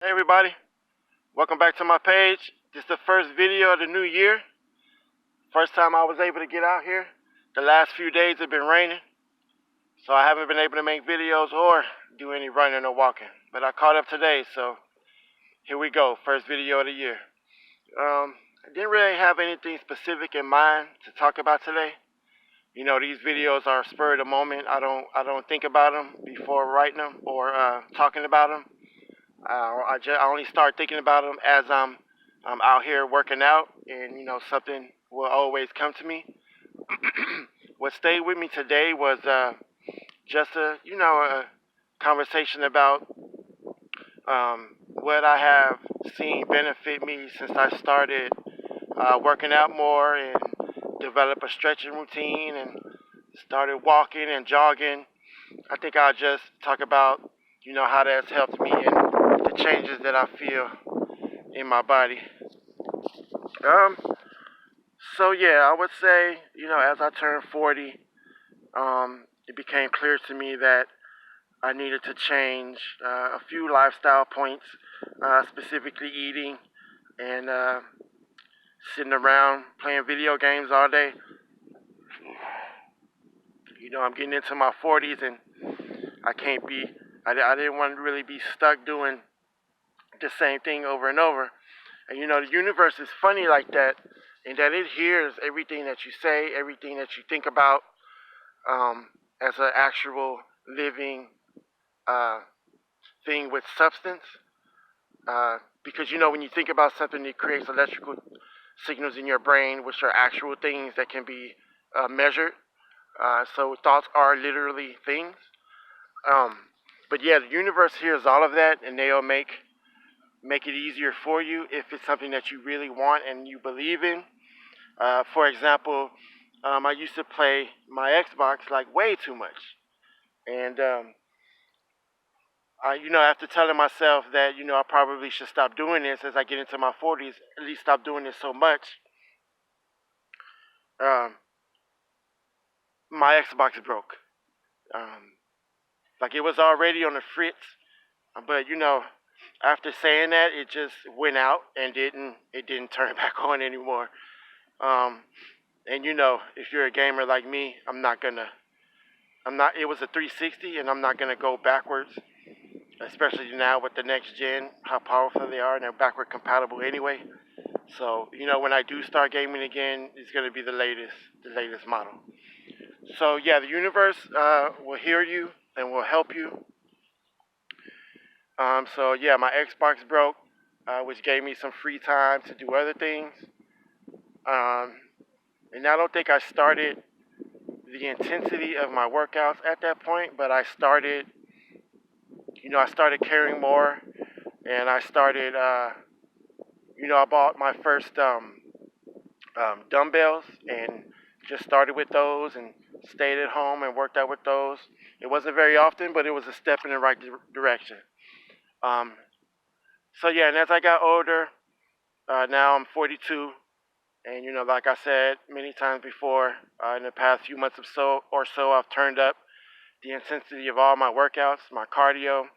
Hey everybody, welcome back to my page. This is the first video of the new year. First time I was able to get out here. The last few days have been raining, so I haven't been able to make videos or do any running or walking. But I caught up today, so here we go, first video of the year. I didn't really have anything specific in mind to talk about today. You know, these videos are spur of the moment. I don't think about them before writing them or talking about them. I only start thinking about them as I'm out here working out, and something will always come to me. What stayed with me today was just a conversation about what I have seen benefit me since I started working out more and develop a stretching routine and started walking and jogging. I think I'll just talk about how that's helped me and the changes that I feel in my body. Um, so yeah, I would say, as I turned 40, it became clear to me that I needed to change a few lifestyle points, specifically eating and sitting around playing video games all day. I'm getting into my 40s and I can't be, I didn't want to really be stuck doing the same thing over and over. And the universe is funny like that, in that it hears everything that you say, everything that you think about, as an actual living uh, thing with substance. Because when you think about something, it creates electrical signals in your brain, which are actual things that can be measured. So thoughts are literally things. Um, but yeah, the universe hears all of that, and they'll make it easier for you if it's something that you really want and you believe in. For example, I used to play my Xbox like way too much, and after telling myself that I probably should stop doing this as I get into my 40s, at least stop doing this so much. Um, my Xbox broke. Um, like it was already on the fritz, but after saying that, it just went out and it didn't turn back on anymore. Um, and if you're a gamer like me, I'm not. It was a 360, and I'm not gonna go backwards, especially now with the next gen, how powerful they are, and they're backward compatible anyway. So when I do start gaming again, it's gonna be the latest model. So yeah, the universe will hear you and will help you. So yeah, my Xbox broke, which gave me some free time to do other things. Um, and I don't think I started the intensity of my workouts at that point, but I started caring more, and I bought my first dumbbells and just started with those and stayed at home and worked out with those. It wasn't very often, but it was a step in the right direction. Um, so yeah, and as I got older, now I'm 42, and like I said many times before, in the past few months or so, I've turned up the intensity of all my workouts. My cardio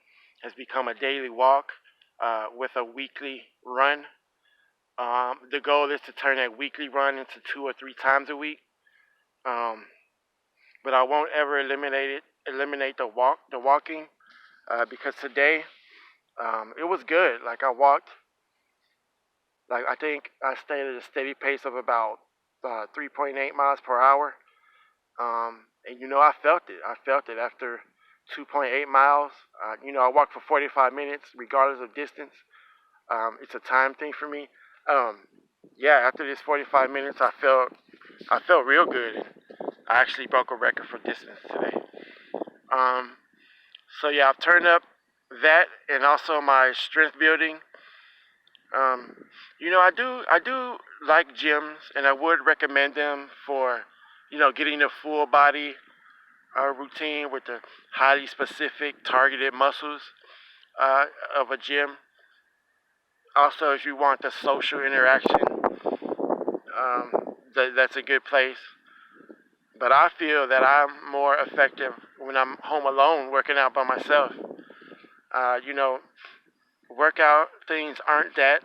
has become a daily walk with a weekly run. The goal is to turn that weekly run into 2 or 3 times a week. Um, but I won't ever eliminate the walking, because today it was good. Like I walked, like I think I stayed at a steady pace of about 3.8 miles per hour. And I felt it. I felt it after 2.8 miles. I walked for 45 minutes, regardless of distance. It's a time thing for me. Um, yeah, after this 45 minutes, I felt real good. I actually broke a record for distance today. Um, so yeah, I've turned up that and also my strength building. Um, I do like gyms, and I would recommend them for getting the full body routine with the highly specific targeted muscles of a gym. Also, if you want the social interaction, that's a good place. But I feel that I'm more effective when I'm home alone working out by myself. Uh, you know, workout things aren't that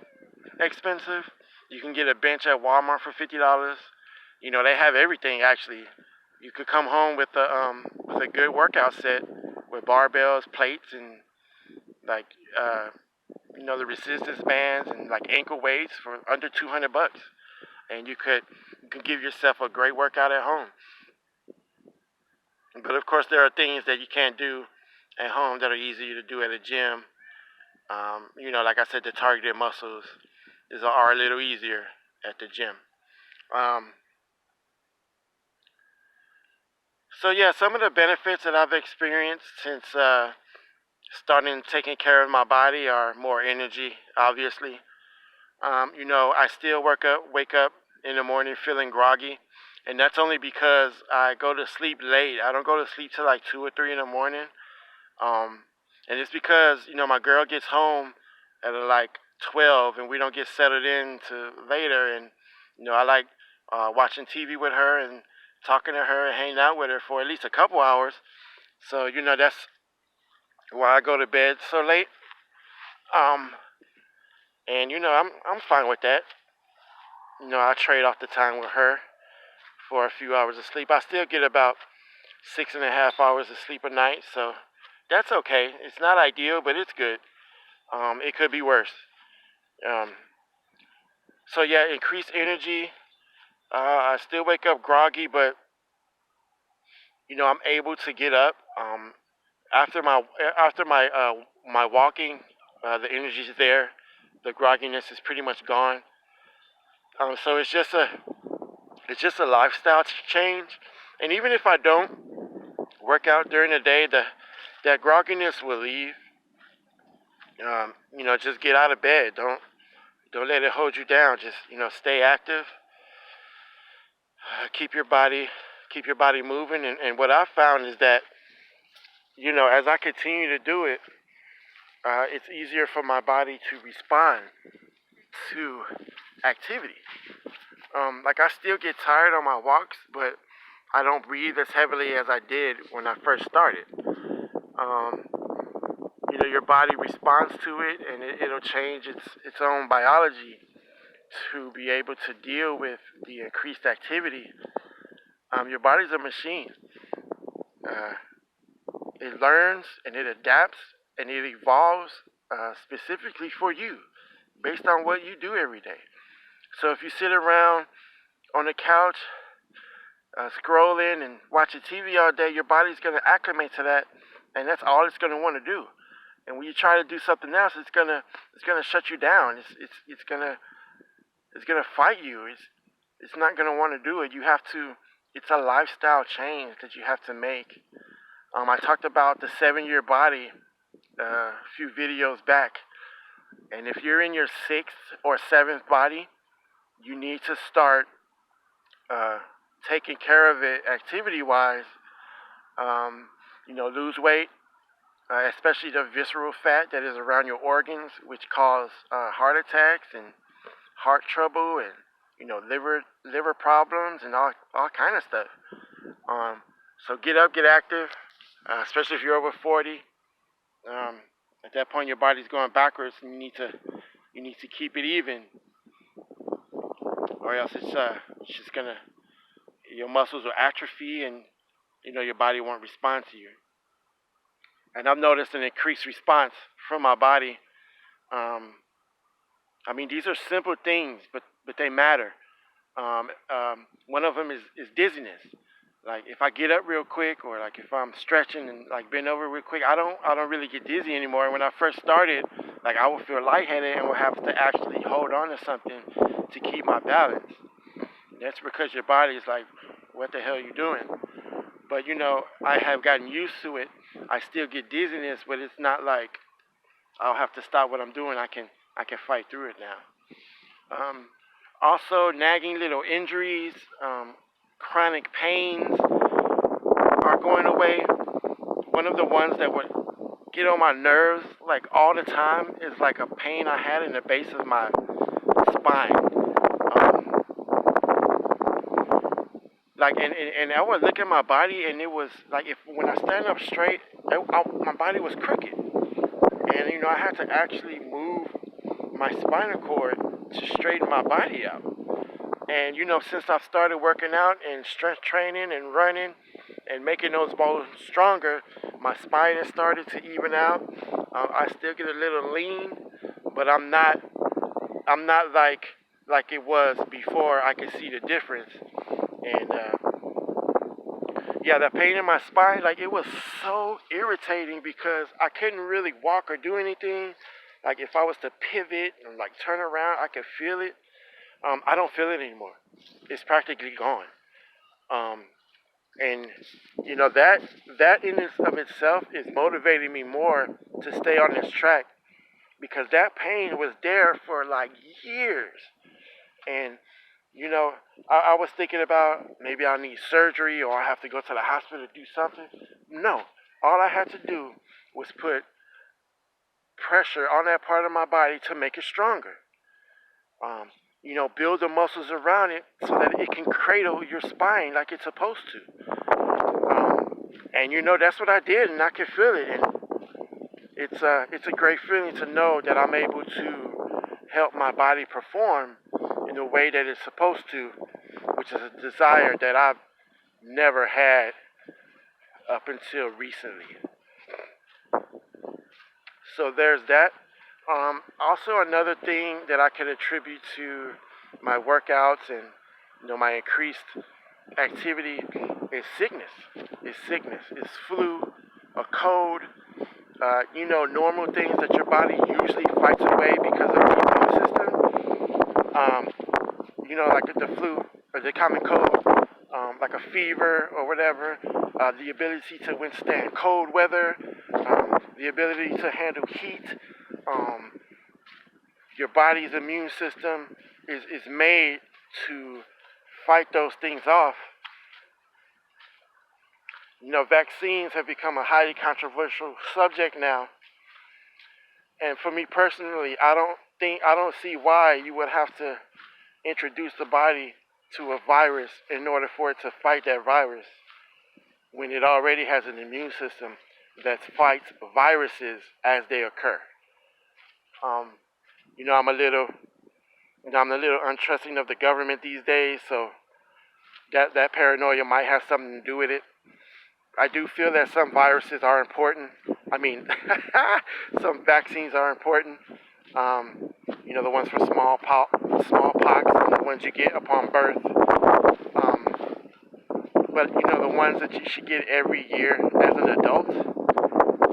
expensive. You can get a bench at Walmart for $50. You know, they have everything actually. You could come home with a good workout set with barbells, plates, and like uh, the resistance bands and like ankle weights for under $200, and you could give yourself a great workout at home. But of course, there are things that you can't do at home that are easier to do at a gym. Like I said, the targeted muscles are a little easier at the gym. Um, so yeah, some of the benefits that I've experienced since starting taking care of my body are more energy, obviously. I still wake up in the morning feeling groggy, and that's only because I go to sleep late. I don't go to sleep till like 2 or 3 in the morning. Um, and it's because my girl gets home at like 12, and we don't get settled in to later. And I like watching TV with her and talking to her and hanging out with her for at least a couple hours. So that's why I go to bed so late. Um, and I'm fine with that. I trade off the time with her for a few hours of sleep. I still get about 6.5 hours of sleep a night, so that's okay. It's not ideal, but it's good. It could be worse. Um, so yeah, increased energy. I still wake up groggy, but I'm able to get up. After my my walking, the energy's there. The grogginess is pretty much gone. So it's just a lifestyle change. And even if I don't work out during the day, that grogginess will leave. Just get out of bed. Don't let it hold you down. Just stay active. Keep your body moving. And what I've found is that as I continue to do it, it's easier for my body to respond to activity. Like I still get tired on my walks, but I don't breathe as heavily as I did when I first started. Um, your body responds to it, and it'll change its own biology to be able to deal with the increased activity. Your body's a machine. Uh, it learns and it adapts and it evolves specifically for you based on what you do every day. So if you sit around on the couch scrolling and watching TV all day, your body's going to acclimate to that, and that's all it's going to want to do. And when you try to do something else, it's gonna shut you down. It's gonna fight you. It's not gonna want to do it. You have to. It's a lifestyle change that you have to make. I talked about the 7-year body a few videos back, and if you're in your 6th or 7th body, you need to start uh, taking care of it activity-wise. Lose weight, especially the visceral fat that is around your organs, which cause heart attacks and heart trouble and liver problems and all kind of stuff. So get up, get active, especially if you're over 40. Um, at that point, your body's going backwards, and you need to keep it even, or else it's just gonna your muscles will atrophy, and your body won't respond to you. And I've noticed an increased response from my body. Um, I mean, these are simple things, but they matter. One of them is dizziness. Like if I get up real quick, or like if I'm stretching and like bend over real quick, I don't really get dizzy anymore. When I first started, like I would feel lightheaded and would have to actually hold on to something to keep my balance. That's because your body is like, what the hell are you doing? But I have gotten used to it. I still get dizziness, but it's not like I'll have to stop what I'm doing. I can fight through it now. Also, nagging little injuries, chronic pains are going away. One of the ones that would get on my nerves like all the time is like a pain I had in the base of my spine. Um, and I would look at my body, and it was like if when I stand up straight, my body was crooked, and I had to actually move my spinal cord to straighten my body out. And since I've started working out and strength training and running and making those bones stronger, my spine has started to even out. I still get a little lean, but I'm not like it was before. I can see the difference. And yeah, the pain in my spine, like it was so irritating because I couldn't really walk or do anything. Like if I was to pivot and like turn around, I could feel it. I don't feel it anymore. It's practically gone. Um, and that in of itself is motivating me more to stay on this track because that pain was there for like years. And you know, I was thinking about maybe I need surgery or I have to go to the hospital to do something. No, all I had to do was put pressure on that part of my body to make it stronger. Um, build the muscles around it so that it can cradle your spine like it's supposed to. And that's what I did, and I can feel it. And it's a great feeling to know that I'm able to help my body perform in the way that it's supposed to, which is a desire that I've never had up until recently. So there's that. Also, another thing that I could attribute to my workouts and my increased activity is sickness. It's flu, a cold. Normal things that your body usually fights away because of the immune system. Like the flu or the common cold, like a fever or whatever. The ability to withstand cold weather, the ability to handle heat. Um, your body's immune system is made to fight those things off. Vaccines have become a highly controversial subject now. And for me personally, I don't see why you would have to introduce the body to a virus in order for it to fight that virus when it already has an immune system that fights viruses as they occur. Um, I'm a little, I'm a little untrusting of the government these days, so that paranoia might have something to do with it. I do feel that some viruses are important. I mean, some vaccines are important. The ones for smallpox, and the ones you get upon birth. But the ones that you should get every year as an adult.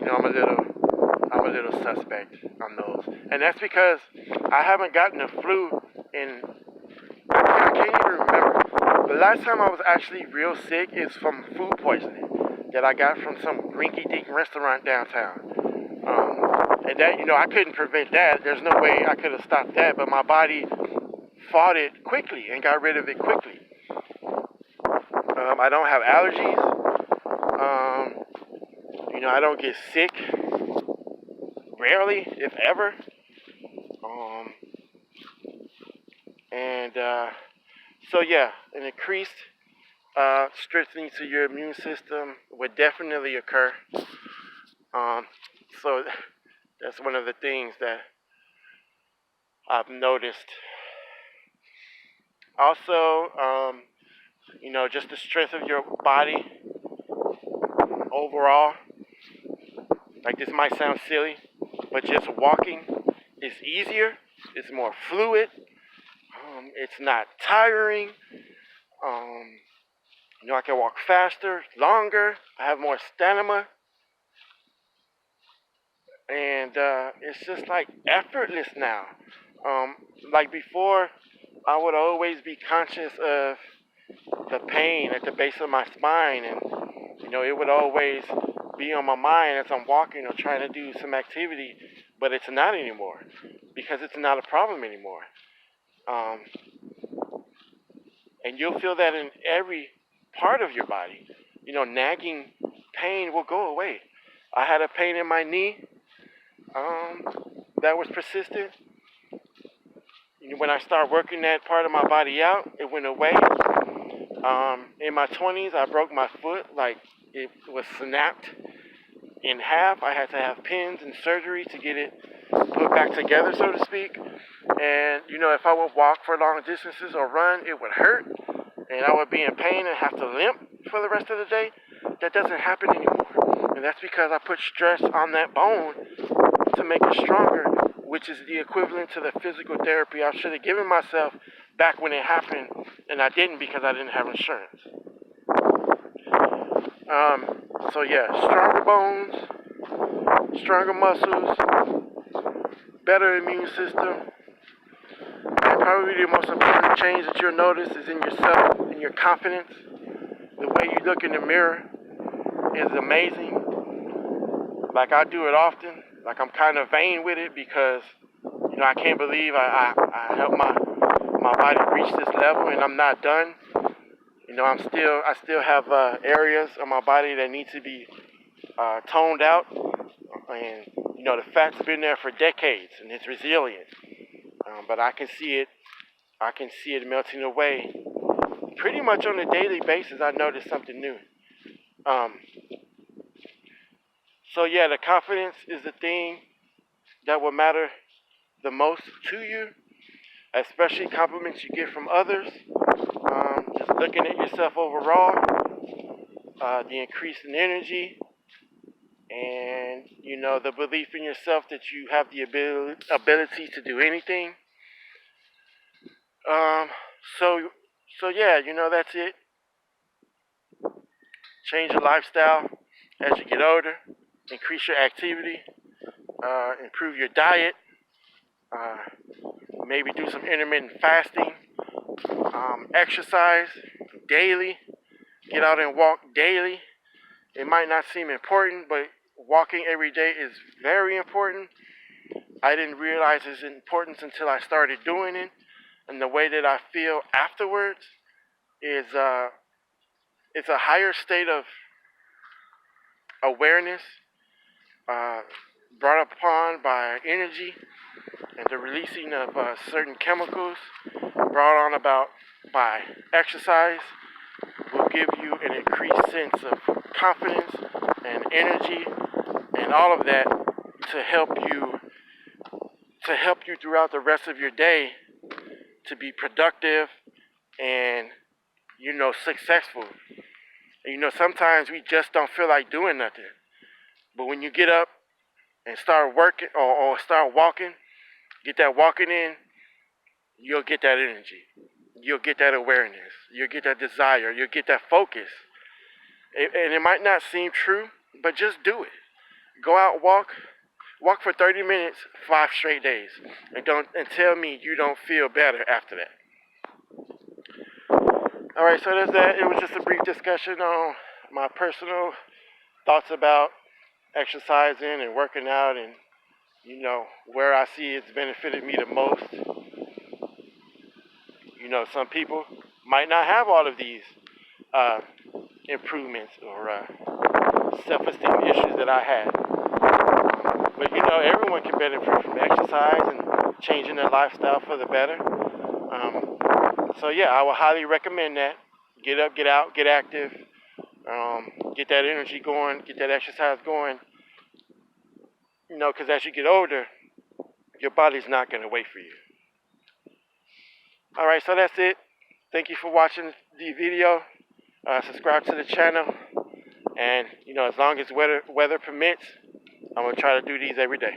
I'm a little suspect on those, and that's because I haven't gotten the flu in. I can't even remember. The last time I was actually real sick is from food poisoning that I got from some rinky-dink restaurant downtown. And that, I couldn't prevent that. There's no way I could have stopped that, but my body fought it quickly and got rid of it quickly. I don't have allergies. I don't get sick. Rarely, if ever. So yeah, an increased strengthening to your immune system would definitely occur. So that's one of the things that I've noticed. Also, just the strength of your body overall. Like this might sound silly, but just walking is easier. It's more fluid. It's not tiring. I can walk faster, longer. I have more stamina. And it's just like effortless now. Like before, I would always be conscious of the pain at the base of my spine, and it would always be on my mind as I'm walking or trying to do some activity, but it's not anymore because it's not a problem anymore. Um, and you'll feel that in every part of your body. Nagging pain will go away. I had a pain in my knee that was persistent. When I started working that part of my body out, it went away. In my 20s, I broke my foot, like it was snapped in half. I had to have pins and surgery to get it put back together, so to speak. And if I would walk for long distances or run, it would hurt, and I would be in pain and have to limp for the rest of the day. That doesn't happen anymore, and that's because I put stress on that bone to make it stronger, which is the equivalent to the physical therapy I should have given myself back when it happened, and I didn't because I didn't have insurance. So yeah, stronger bones, stronger muscles, better immune system, and probably the most important change that you'll notice is in yourself, in your confidence. The way you look in the mirror is amazing. Like, I do it often. Like, I'm kind of vain with it because, I can't believe I helped my body reach this level, and I'm not done. I still have areas of my body that need to be toned out, and the fat's been there for decades, and it's resilient. But I can see it melting away pretty much on a daily basis. I notice something new. So yeah, the confidence is the thing that will matter the most to you, especially compliments you get from others. Just looking at yourself overall, the increase in energy, and the belief in yourself that you have the ability to do anything. Um, so so yeah, that's it. Change your lifestyle as you get older. Increase your activity. Improve your diet. Uh, Maybe do some intermittent fasting. Exercise daily. Get out and walk daily. It might not seem important, but walking every day is very important. I didn't realize its importance until I started doing it, and the way that I feel afterwards is it's a higher state of awareness, uh, brought upon by energy and the releasing of certain chemicals brought on about by exercise will give you an increased sense of confidence and energy and all of that to help you throughout the rest of your day to be productive and successful. Sometimes we just don't feel like doing nothing. But when you get up and start working or start walking, get that walking in, you'll get that energy. You'll get that awareness. You'll get that desire. You'll get that focus. And it might not seem true, but just do it. Go out, walk for 30 minutes, 5 straight days. And tell me you don't feel better after that. All right, so that's that. It was just a brief discussion on my personal thoughts about exercising and working out, and where I see it's benefited me the most. Some people might not have all of these improvements or self-esteem issues that I had. But everyone can benefit from exercise and changing their lifestyle for the better. So yeah, I would highly recommend that. Get up, get out, get active, get that energy going, get that exercise going. Because as you get older, your body's not going to wait for you. All right, so that's it. Thank you for watching the video. Subscribe to the channel, and as long as weather permits, I'm gonna try to do these every day.